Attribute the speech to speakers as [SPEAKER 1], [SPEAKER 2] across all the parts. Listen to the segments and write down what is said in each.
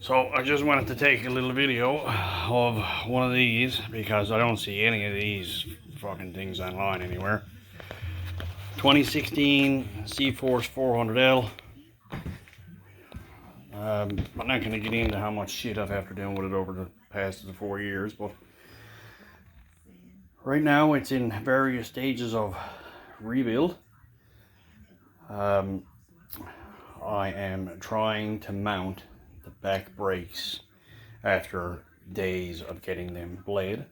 [SPEAKER 1] So I just wanted to take a little video of one of these because I don't see any of these fucking things online anywhere. 2016 CFORCE 400L. I'm not going to get into how much shit I've had to deal with it over the past 4 years, but right now it's in various stages of rebuild. I am trying to mount the back brakes after days of getting them blade.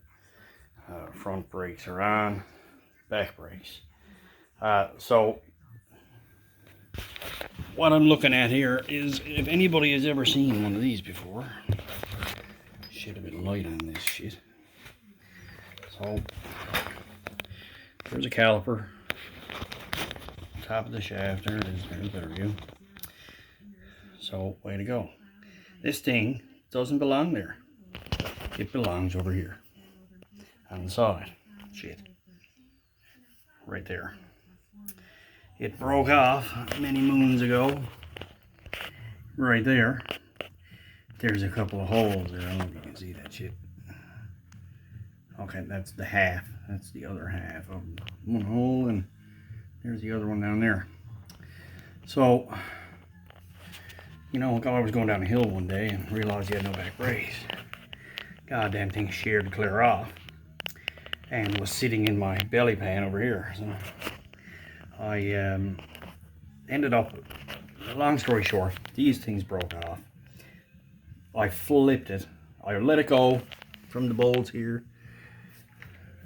[SPEAKER 1] Front brakes are on, back brakes. So what I'm looking at here is, if anybody has ever seen one of these before, shit, a bit light on this shit. So there's a caliper, top of the shaft, there it is, there's a better view. So way to go. This thing doesn't belong there. It belongs over here on the side. Shit. Right there. It broke off many moons ago. Right there. There's a couple of holes there. I don't know if you can see that shit. Okay, that's the half. That's the other half of one hole, and there's the other one down there. So, you know, I was going down a hill one day and realized you had no back brakes. Goddamn thing sheared clear off and was sitting in my belly pan over here. So I ended up, long story short, these things broke off. I flipped it. I let it go from the bolts here,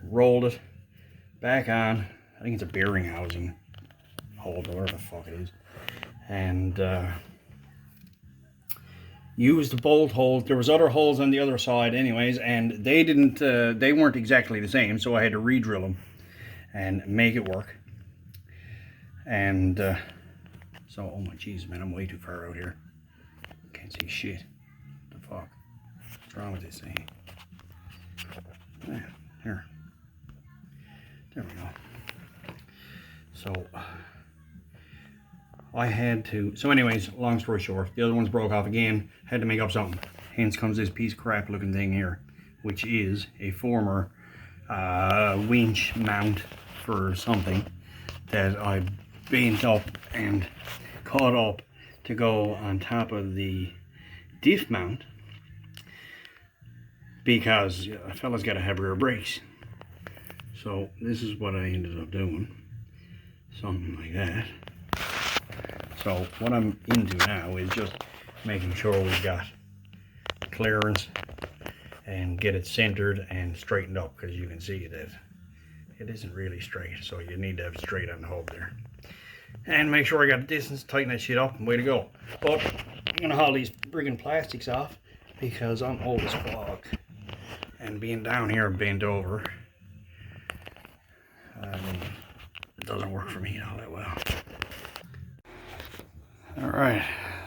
[SPEAKER 1] rolled it back on. I think it's a bearing housing holder, whatever the fuck it is, and used the bolt holes. There was other holes on the other side anyways, and they weren't exactly the same, so I had to re-drill them and make it work. And so, oh my jeez, man, I'm way too far out here. Can't see shit. What the fuck? What's wrong with this thing? Here. There we go. So I had to, so anyways, long story short, the other ones broke off again, had to make up something. Hence comes this piece of crap looking thing here, which is a former winch mount for something that I bent up and caught up to go on top of the diff mount, because a fella's got to have rear brakes. So this is what I ended up doing, something like that. So what I'm into now is just making sure we've got clearance and get it centered and straightened up, because you can see that it isn't really straight, so you need to have it straight on the hub there. And make sure I got the distance, tighten that shit up, and way to go. But I'm gonna haul these friggin' plastics off because I'm old as fuck, and being down here bent over, it doesn't work for me all that well. Alright,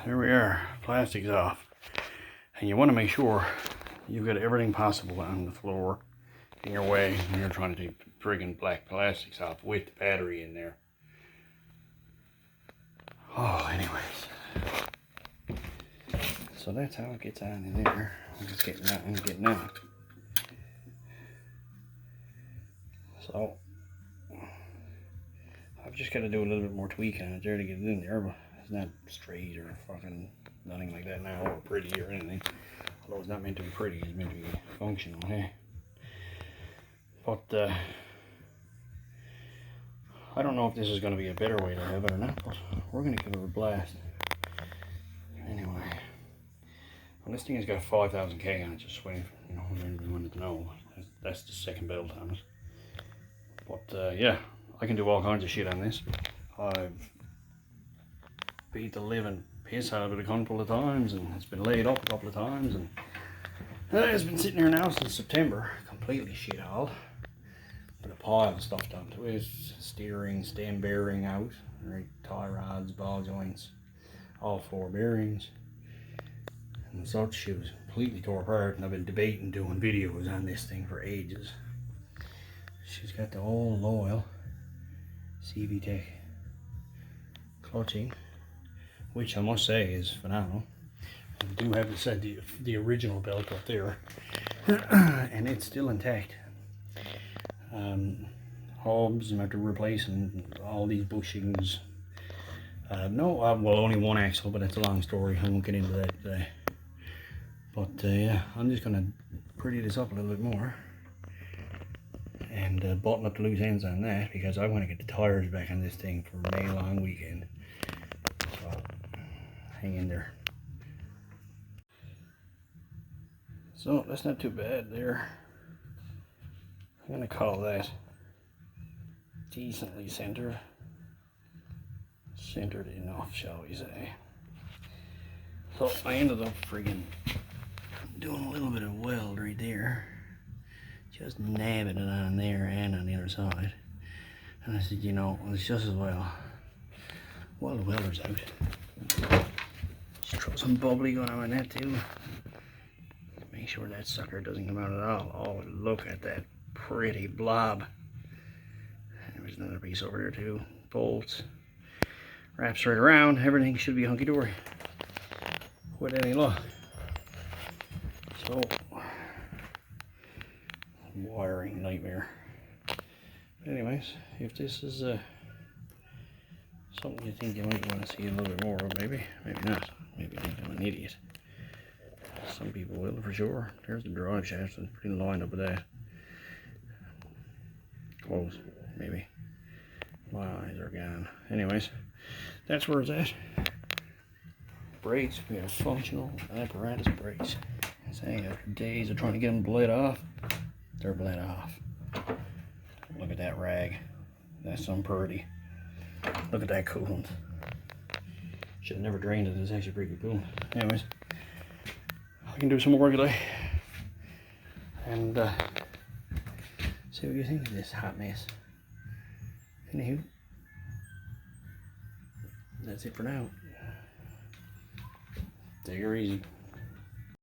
[SPEAKER 1] there we are, plastics off. And you want to make sure you've got everything possible on the floor in your way when you're trying to take the friggin' black plastics off with the battery in there. Oh, anyways. So that's how it gets on in there. I'm just getting out and getting out. So I've just got to do a little bit more tweak on it there to get it in there, but it's not straight or fucking nothing like that now, or pretty or anything. Although it's not meant to be pretty, it's meant to be functional, hey? But I don't know if this is going to be a better way to have it or not, but we're going to give it a blast. Anyway, well, this thing has got 5,000 K on it, just waiting for, you know, if anybody wanted to know. That's the second belt on it. But yeah, I can do all kinds of shit on this. I've beat the living piss out of it a couple of times, and it's been laid up a couple of times, and it's been sitting here now since September, completely shit hauled, with a pile of stuff done to it. Steering, stem bearing out, right, tie rods, ball joints, all 4 bearings, and such. She was completely tore apart, and I've been debating doing videos on this thing for ages. She's got the old loyal CVT clutching, which I must say is phenomenal. I do have to set the original belt up there, and it's still intact. Hubs, I'm after replacing all these bushings. Well, only one axle, but that's a long story. I won't get into that today. But yeah, I'm just gonna pretty this up a little bit more and button up the loose ends on that, because I want to get the tires back on this thing for May long weekend. So hang in there. So that's not too bad there. I'm gonna call that decently centered enough, shall we say. So I ended up friggin' doing a little bit of weld right there, just nabbing it on there and on the other side. And I said, you know, it's just as well while the welder's out, just throw some bubbly going on that too. Make sure that sucker doesn't come out at all. Oh, look at that pretty blob. There's another piece over there too. Bolts, wraps right around. Everything should be hunky-dory with any luck. So, wiring nightmare. But anyways, if this is something you think you might want to see a little bit more of, maybe not. Maybe you think I'm an idiot. Some people will, for sure. There's the drive shaft, so pretty lined up with that. Close, maybe. My eyes are gone. Anyways, that's where it's at. Brakes, we have functional apparatus brakes. Say, after days of trying to get them bled off, they're bled off. Look at that rag. That's some purdy. Look at that coolant. Should have never drained it. It's actually pretty good coolant. Anyways, I can do some more work today and see what you think of this hot mess. Anywho, that's it for now. Take her easy.